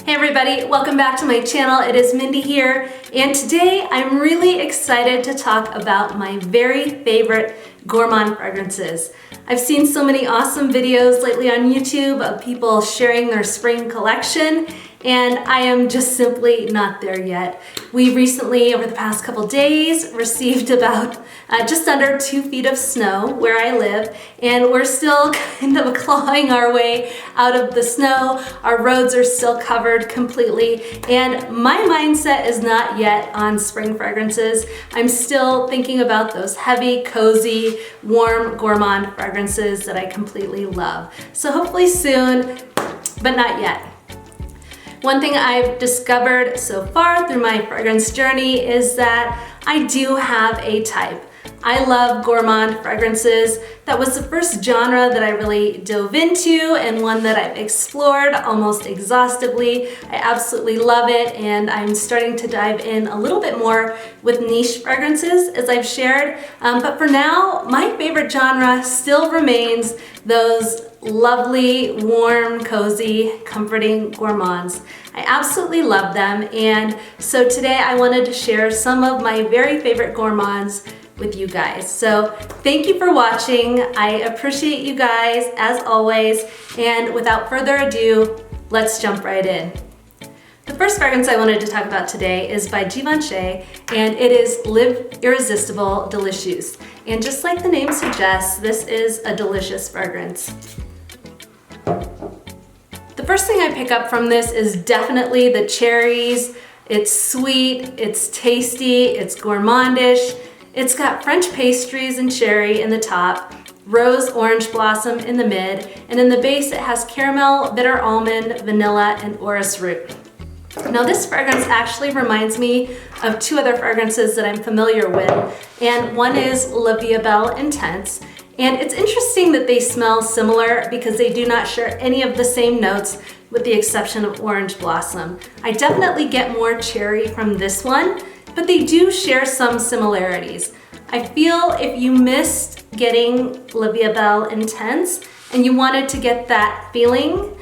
Hey everybody, welcome back to my channel. It is Mindy here, and today I'm really excited to talk about my very favorite gourmand fragrances. I've seen so many awesome videos lately on YouTube of people sharing their spring collection, and I am just simply not there yet. We recently, over the past couple days, received about just under 2 feet of snow where I live, and we're still kind of clawing our way out of the snow. Our roads are still covered completely, and my mindset is not yet on spring fragrances. I'm still thinking about those heavy, cozy, warm gourmand fragrances that I completely love. So hopefully soon, but not yet. One thing I've discovered so far through my fragrance journey is that I do have a type. I love gourmand fragrances. That was the first genre that I really dove into and one that I've explored almost exhaustively. I absolutely love it, and I'm starting to dive in a little bit more with niche fragrances, as I've shared. But for now, my favorite genre still remains those lovely, warm, cozy, comforting gourmands. I absolutely love them, and so today I wanted to share some of my very favorite gourmands with you guys. So thank you for watching. I appreciate you guys as always, and without further ado, let's jump right in. The first fragrance I wanted to talk about today is by Givenchy, and it is Live Irresistible Delicious. And just like the name suggests, this is a delicious fragrance. The first thing I pick up from this is definitely the cherries. It's sweet, it's tasty, it's gourmandish. It's got French pastries and cherry in the top, rose orange blossom in the mid, and in the base it has caramel, bitter almond, vanilla, and orris root. Now this fragrance actually reminds me of two other fragrances that I'm familiar with, and one is La Vie Belle Intense. And it's interesting that they smell similar because they do not share any of the same notes with the exception of orange blossom. I definitely get more cherry from this one, but they do share some similarities. I feel if you missed getting La Vie Belle Intense and you wanted to get that feeling,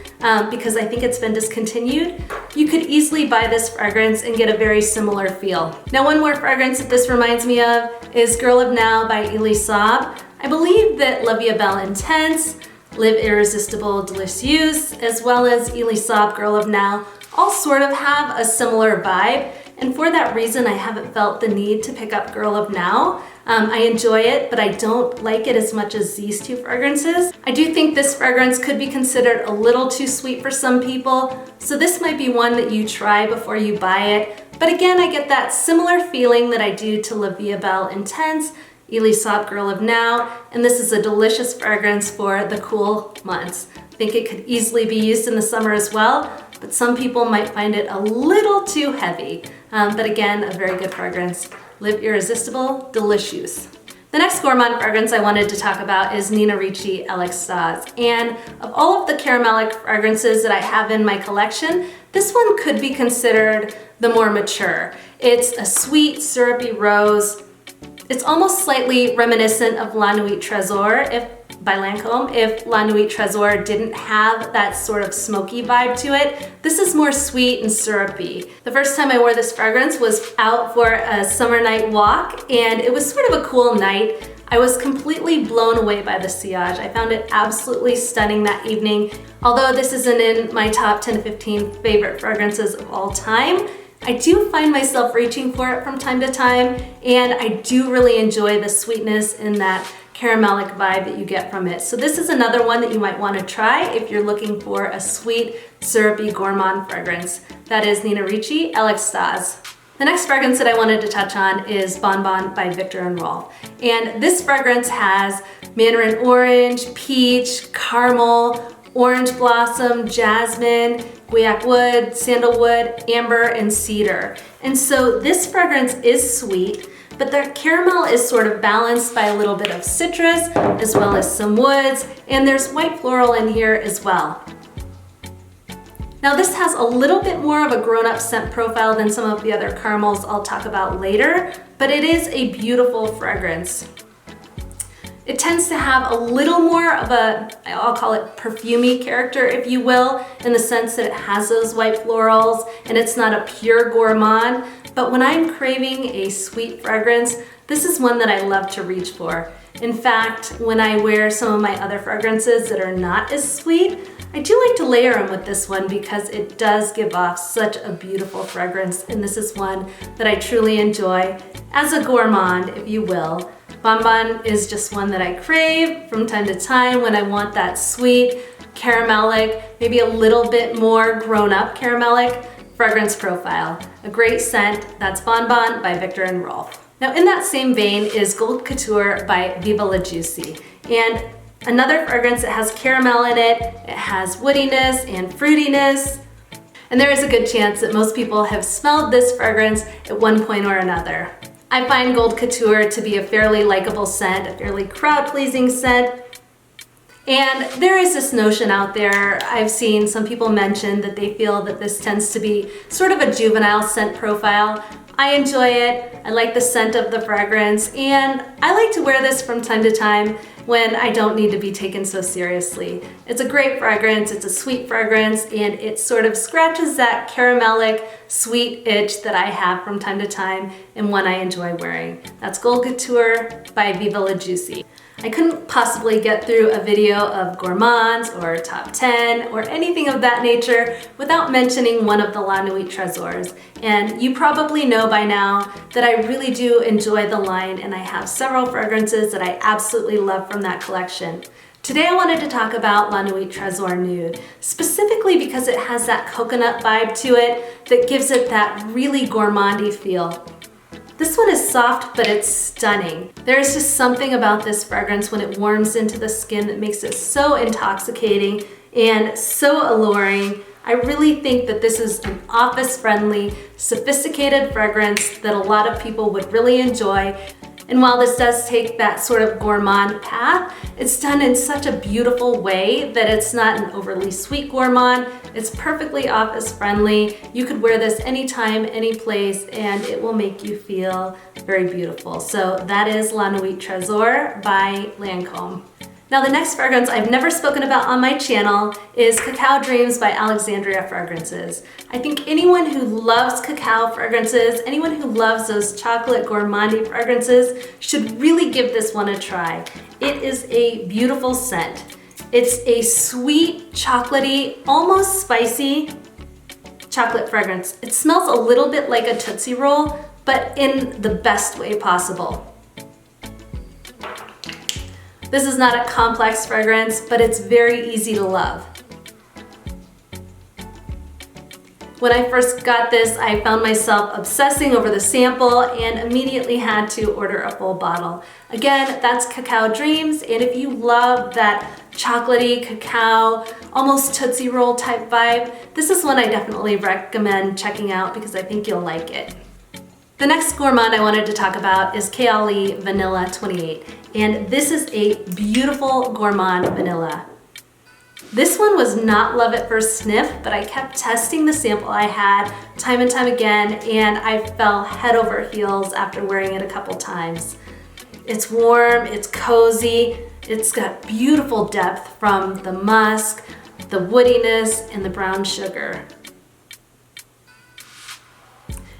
because I think it's been discontinued, you could easily buy this fragrance and get a very similar feel. Now, one more fragrance that this reminds me of is Girl of Now by Elie Saab. I believe that La Vie Belle Intense, Live Irresistible Delicious, as well as Elie Saab Girl of Now all sort of have a similar vibe. And for that reason, I haven't felt the need to pick up Girl of Now. I enjoy it, but I don't like it as much as these two fragrances. I do think this fragrance could be considered a little too sweet for some people, so this might be one that you try before you buy it. But again, I get that similar feeling that I do to La Vie Belle Intense, Elie Saab Girl of Now, and this is a delicious fragrance for the cool months. I think it could easily be used in the summer as well, but some people might find it a little too heavy. But again, a very good fragrance. Live Irresistible Delicious. The next gourmand fragrance I wanted to talk about is Nina Ricci L'Extase. And of all of the caramelic fragrances that I have in my collection, this one could be considered the more mature. It's a sweet, syrupy rose. It's almost slightly reminiscent of La Nuit Trésor by Lancôme, if La Nuit Trésor didn't have that sort of smoky vibe to it. This is more sweet and syrupy. The first time I wore this fragrance was out for a summer night walk, and it was sort of a cool night. I was completely blown away by the sillage. I found it absolutely stunning that evening. Although this isn't in my top 10 to 15 favorite fragrances of all time, I do find myself reaching for it from time to time, and I do really enjoy the sweetness and that caramelic vibe that you get from it. So this is another one that you might want to try if you're looking for a sweet, syrupy gourmand fragrance. That is Nina Ricci L'Extase. The next fragrance that I wanted to touch on is Bon Bon by Viktor and Rolf. And this fragrance has mandarin orange, peach, caramel, orange blossom, jasmine, guaiac wood, sandalwood, amber, and cedar. And so this fragrance is sweet, but the caramel is sort of balanced by a little bit of citrus, as well as some woods, and there's white floral in here as well. Now this has a little bit more of a grown-up scent profile than some of the other caramels I'll talk about later, but it is a beautiful fragrance. It tends to have a little more of a, I'll call it perfumey character, if you will, in the sense that it has those white florals and it's not a pure gourmand. But when I'm craving a sweet fragrance, this is one that I love to reach for. In fact, when I wear some of my other fragrances that are not as sweet, I do like to layer them with this one because it does give off such a beautiful fragrance, and this is one that I truly enjoy as a gourmand, if you will. Bon Bon is just one that I crave from time to time when I want that sweet, caramelic, maybe a little bit more grown-up caramelic fragrance profile. A great scent, that's Bon Bon by Viktor and Rolf. Now in that same vein is Gold Couture by Viva La Juicy. And another fragrance that has caramel in it, it has woodiness and fruitiness. And there is a good chance that most people have smelled this fragrance at one point or another. I find Gold Couture to be a fairly likable scent, a fairly crowd-pleasing scent. And there is this notion out there, I've seen some people mention that they feel that this tends to be sort of a juvenile scent profile. I enjoy it, I like the scent of the fragrance, and I like to wear this from time to time when I don't need to be taken so seriously. It's a great fragrance, it's a sweet fragrance, and it sort of scratches that caramelic, sweet itch that I have from time to time and one I enjoy wearing. That's Gold Couture by Viva La Juicy. I couldn't possibly get through a video of gourmands or top 10 or anything of that nature without mentioning one of the La Nuit Trésors. And you probably know by now that I really do enjoy the line, and I have several fragrances that I absolutely love from that collection. Today I wanted to talk about La Nuit Trésor Nude, specifically because it has that coconut vibe to it that gives it that really gourmandy feel. This one is soft, but it's stunning. There is just something about this fragrance when it warms into the skin that makes it so intoxicating and so alluring. I really think that this is an office-friendly, sophisticated fragrance that a lot of people would really enjoy. And while this does take that sort of gourmand path, it's done in such a beautiful way that it's not an overly sweet gourmand. It's perfectly office friendly. You could wear this anytime, any place, and it will make you feel very beautiful. So that is La Nuit Trésor by Lancôme. Now the next fragrance I've never spoken about on my channel is Cacao Dreams by Alexandria Fragrances. I think anyone who loves cacao fragrances, anyone who loves those chocolate gourmandy fragrances should really give this one a try. It is a beautiful scent. It's a sweet, chocolatey, almost spicy chocolate fragrance. It smells a little bit like a Tootsie Roll, but in the best way possible. This is not a complex fragrance, but it's very easy to love. When I first got this, I found myself obsessing over the sample and immediately had to order a full bottle. Again, that's Cacao Dreams, and if you love that chocolatey cacao, almost Tootsie Roll type vibe, this is one I definitely recommend checking out because I think you'll like it. The next gourmand I wanted to talk about is Kayali Vanilla 28, and this is a beautiful gourmand vanilla. This one was not love at first sniff, but I kept testing the sample I had time and time again, and I fell head over heels after wearing it a couple times. It's warm, it's cozy, it's got beautiful depth from the musk, the woodiness, and the brown sugar.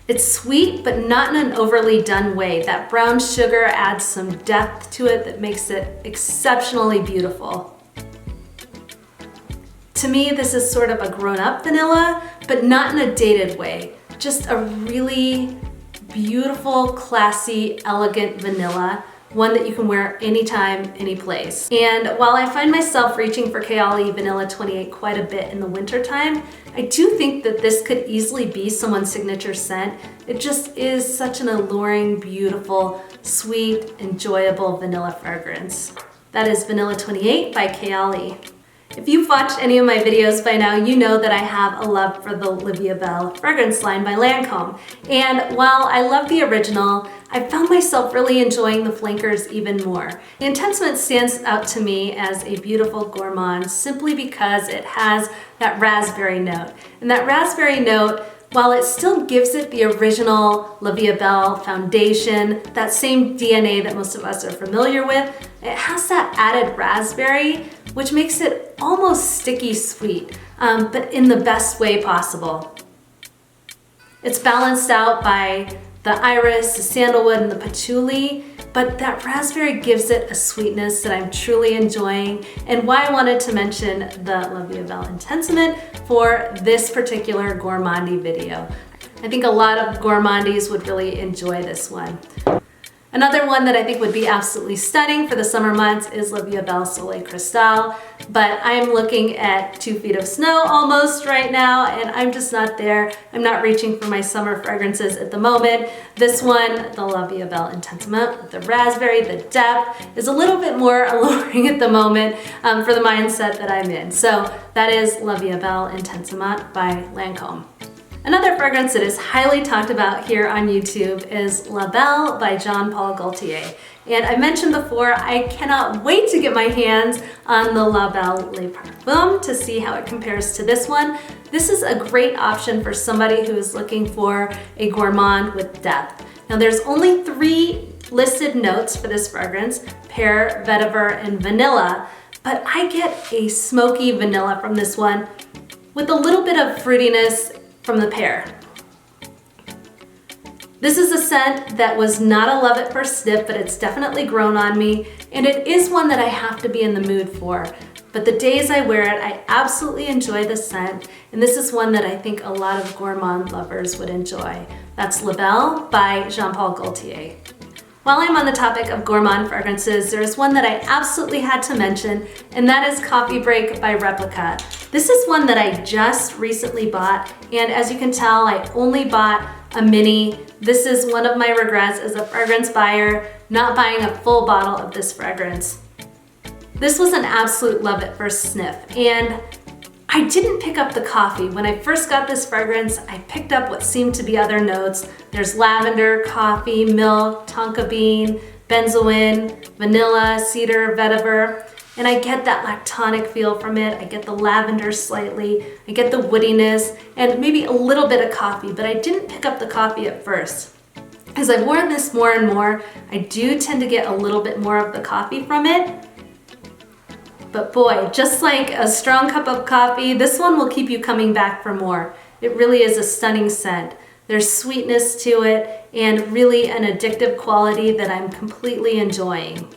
It's sweet, but not in an overly done way. That brown sugar adds some depth to it that makes it exceptionally beautiful. To me, this is sort of a grown-up vanilla, but not in a dated way. Just a really beautiful, classy, elegant vanilla, one that you can wear anytime, any place. And while I find myself reaching for Kayali Vanilla 28 quite a bit in the wintertime, I do think that this could easily be someone's signature scent. It just is such an alluring, beautiful, sweet, enjoyable vanilla fragrance. That is Vanilla 28 by Kayali. If you've watched any of my videos by now, you know that I have a love for the Olivia Bell fragrance line by Lancôme. And while I love the original, I found myself really enjoying the flankers even more. The Intensamente stands out to me as a beautiful gourmand simply because it has that raspberry note. And that raspberry note While it still gives it the original La Vie Belle foundation, that same DNA that most of us are familiar with, it has that added raspberry, which makes it almost sticky sweet, but in the best way possible. It's balanced out by the iris, the sandalwood, and the patchouli, but that raspberry gives it a sweetness that I'm truly enjoying, and why I wanted to mention the La Vie Belle Intensiment for this particular gourmandy video. I think a lot of gourmandies would really enjoy this one. Another one that I think would be absolutely stunning for the summer months is La Vie Belle Soleil Cristal, but I'm looking at 2 feet of snow almost right now, and I'm just not there. I'm not reaching for my summer fragrances at the moment. This one, the La Vie Belle Intensiment, with the raspberry, the depth, is a little bit more alluring at the moment for the mindset that I'm in. So that is La Vie Belle Intensiment by Lancôme. Another fragrance that is highly talked about here on YouTube is La Belle by Jean Paul Gaultier. And I mentioned before, I cannot wait to get my hands on the La Belle Le Parfum to see how it compares to this one. This is a great option for somebody who is looking for a gourmand with depth. Now there's only 3 listed notes for this fragrance, pear, vetiver, and vanilla, but I get a smoky vanilla from this one with a little bit of fruitiness from the pear. This is a scent that was not a love at first sniff, but it's definitely grown on me, and it is one that I have to be in the mood for. But the days I wear it, I absolutely enjoy the scent, and this is one that I think a lot of gourmand lovers would enjoy. That's La Belle by Jean Paul Gaultier. While I'm on the topic of gourmand fragrances, there's one that I absolutely had to mention, and that is Coffee Break by Replica. This is one that I just recently bought, and as you can tell, I only bought a mini. This is one of my regrets as a fragrance buyer, not buying a full bottle of this fragrance. This was an absolute love at first sniff, and I didn't pick up the coffee. When I first got this fragrance, I picked up what seemed to be other notes. There's lavender, coffee, milk, tonka bean, benzoin, vanilla, cedar, vetiver, and I get that lactonic feel from it. I get the lavender slightly, I get the woodiness, and maybe a little bit of coffee, but I didn't pick up the coffee at first. As I've worn this more and more, I do tend to get a little bit more of the coffee from it. But boy, just like a strong cup of coffee, this one will keep you coming back for more. It really is a stunning scent. There's sweetness to it and really an addictive quality that I'm completely enjoying.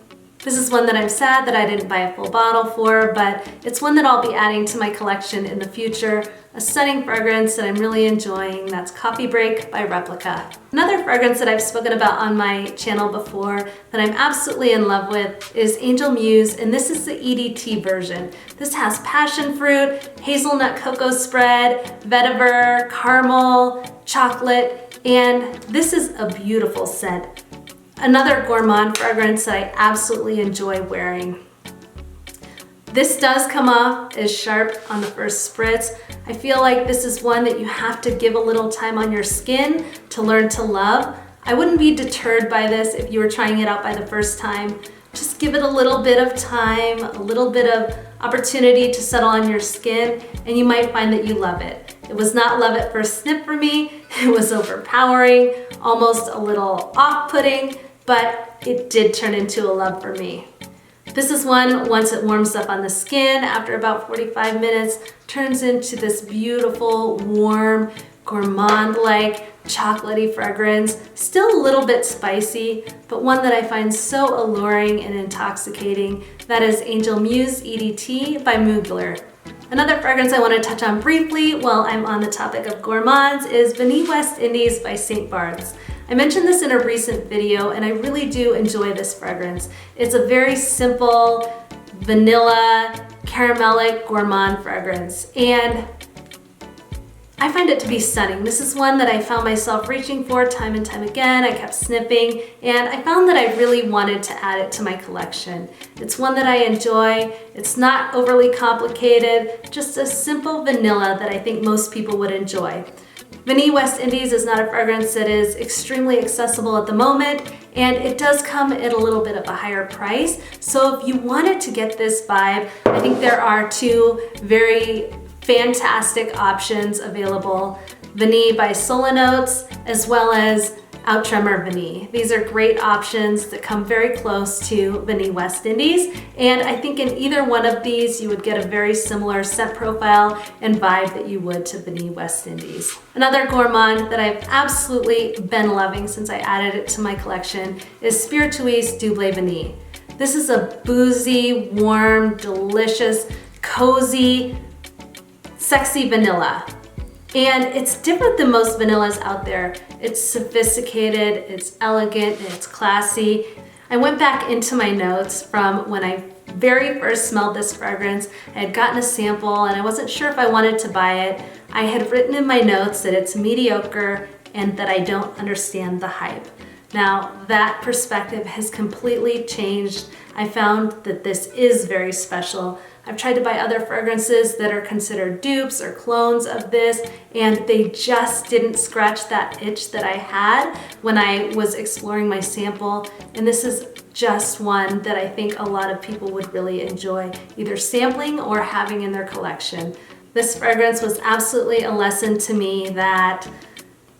This is one that I'm sad that I didn't buy a full bottle for, but it's one that I'll be adding to my collection in the future. A stunning fragrance that I'm really enjoying. That's Coffee Break by Replica. Another fragrance that I've spoken about on my channel before that I'm absolutely in love with is Angel Muse, and this is the EDT version. This has passion fruit, hazelnut cocoa spread, vetiver, caramel, chocolate, and this is a beautiful scent. Another gourmand fragrance that I absolutely enjoy wearing. This does come off as sharp on the first spritz. I feel like this is one that you have to give a little time on your skin to learn to love. I wouldn't be deterred by this if you were trying it out by the first time. Just give it a little bit of time, a little bit of opportunity to settle on your skin, and you might find that you love it. It was not love at first sniff for me. It was overpowering, almost a little off-putting, but it did turn into a love for me. This is one, once it warms up on the skin, after about 45 minutes, turns into this beautiful, warm, gourmand-like, chocolatey fragrance. Still a little bit spicy, but one that I find so alluring and intoxicating. That is Angel Muse EDT by Mugler. Another fragrance I want to touch on briefly while I'm on the topic of gourmands is Vanille West Indies by St. Barth's. I mentioned this in a recent video, and I really do enjoy this fragrance. It's a very simple, vanilla, caramelic gourmand fragrance, and I find it to be stunning. This is one that I found myself reaching for time and time again. I kept sniffing, and I found that I really wanted to add it to my collection. It's one that I enjoy. It's not overly complicated, just a simple vanilla that I think most people would enjoy. Vanille West Indies is not a fragrance that is extremely accessible at the moment, and it does come at a little bit of a higher price. So if you wanted to get this vibe, I think there are 2 very fantastic options available. Vanille by Solanotes, as well as Outtremor Vanille. These are great options that come very close to Vanille West Indies, and I think in either one of these you would get a very similar scent profile and vibe that you would to Vanille West Indies. Another gourmand that I've absolutely been loving since I added it to my collection is Spirituise Double Vanille. This is a boozy, warm, delicious, cozy, sexy vanilla. And it's different than most vanillas out there. It's sophisticated, it's elegant, and it's classy. I went back into my notes from when I very first smelled this fragrance. I had gotten a sample and I wasn't sure if I wanted to buy it. I had written in my notes that it's mediocre and that I don't understand the hype. Now, that perspective has completely changed. I found that this is very special. I've tried to buy other fragrances that are considered dupes or clones of this, and they just didn't scratch that itch that I had when I was exploring my sample. And this is just one that I think a lot of people would really enjoy, either sampling or having in their collection. This fragrance was absolutely a lesson to me that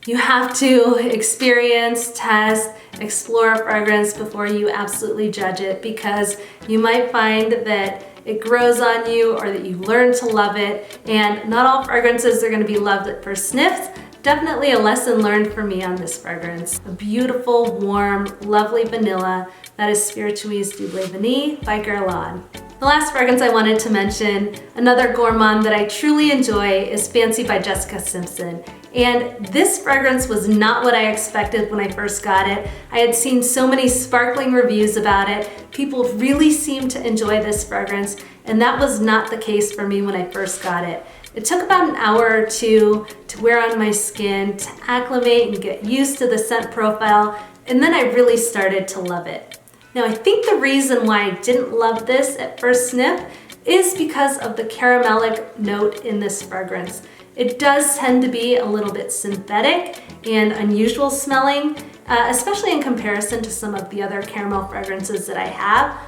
you have to experience, test, explore a fragrance before you absolutely judge it, because you might find that it grows on you or that you learn to love it, and not all fragrances are going to be loved at first sniffs. Definitely a lesson learned for me on this fragrance. A beautiful, warm, lovely vanilla that is Spirituise Double Vanille by Guerlain. The last fragrance I wanted to mention, another gourmand that I truly enjoy, is Fancy by Jessica Simpson. And this fragrance was not what I expected when I first got it. I had seen so many sparkling reviews about it. People really seemed to enjoy this fragrance, and that was not the case for me when I first got it. It took about an hour or two to wear on my skin, to acclimate and get used to the scent profile, and then I really started to love it. Now, I think the reason why I didn't love this at first sniff is because of the caramelic note in this fragrance. It does tend to be a little bit synthetic and unusual smelling, especially in comparison to some of the other caramel fragrances that I have.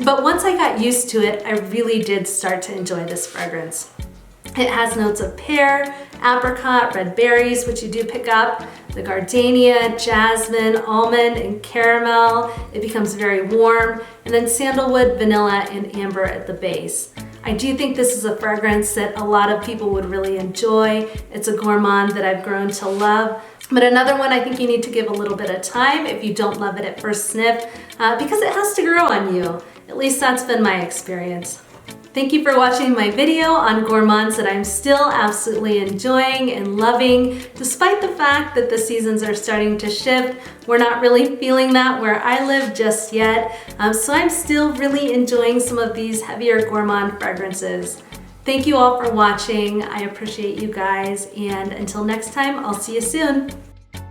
But once I got used to it, I really did start to enjoy this fragrance. It has notes of pear, apricot, red berries, which you do pick up, the gardenia, jasmine, almond, and caramel. It becomes very warm, and then sandalwood, vanilla, and amber at the base. I do think this is a fragrance that a lot of people would really enjoy. It's a gourmand that I've grown to love. But another one I think you need to give a little bit of time if you don't love it at first sniff, because it has to grow on you. At least that's been my experience. Thank you for watching my video on gourmands that I'm still absolutely enjoying and loving. Despite the fact that the seasons are starting to shift, we're not really feeling that where I live just yet. So I'm still really enjoying some of these heavier gourmand fragrances. Thank you all for watching. I appreciate you guys, and until next time, I'll see you soon.